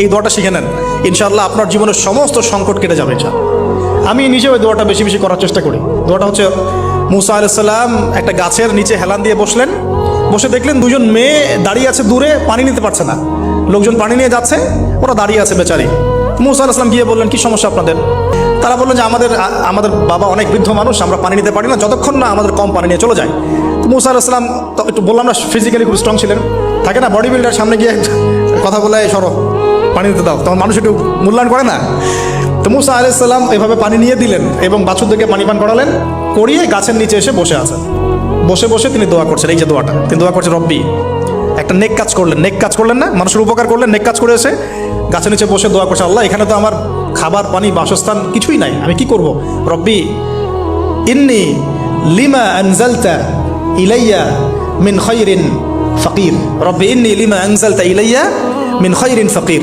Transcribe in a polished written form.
এই দোয়াটা শিখে নেন, ইনশাআল্লাহ আপনার জীবনের সমস্ত সংকট কেটে যাবে। আমি নিজেও ওই দোয়াটা বেশি বেশি করার চেষ্টা করি। দোয়াটা হচ্ছে, মুসা আলাইহিস সালাম একটা গাছের নিচে হেলান দিয়ে বসলেন, বসে দেখলেন দুজন মেয়ে দাঁড়িয়ে আছে দূরে, পানি নিতে পারছে না। লোকজন পানি নিয়ে যাচ্ছে, ওরা দাঁড়িয়ে আছে বেচারি। মুসা আলাইহিস সালাম গিয়ে বললেন, কি সমস্যা আপনাদের? তারা বললেন যে আমাদের বাবা অনেক বৃদ্ধ মানুষ, আমরা পানি নিতে পারি না যতক্ষণ না আমাদের কম পানি নিয়ে চলে যায়। তো মুসা আলাইহিস সালাম তো একটু বললাম না, ফিজিক্যালি খুব স্ট্রং ছিলেন, থাকে না বডি বিল্ডার, সামনে গিয়ে কথা বলে সরো পানি দিতে দাও, তখন মানুষ একটু মূল্যায়ন করে না। তো মুসা আলাইহিস সালাম এভাবে পানি নিয়ে দিলেন এবং বাছুরদেরকে পানি পান করালেন, করিয়ে গাছের নিচে এসে বসে আছেন। বসে বসে তিনি দোয়া করছেন, এই যে দোয়াটা তিনি দোয়া করছেন, রব্বি, একটা নেক কাজ করলেন, নেক কাজ করলেন না, মানুষের উপকার করলেন, নেক কাজ করে এসে গাছের নিচে বসে দোয়া করছে, আল্লাহ এখানে তো আমার খাবার পানি বাসস্থান কিছুই নাই, আমি কি করব? রব্বি ইন্নি লিমা আনজালতা ইলাইয়া মিন খায়রিন ফাকির, রব্বি ইন্নি লিমা আনজালতা ইলাইয়া মিন খায়রিন ফাকির।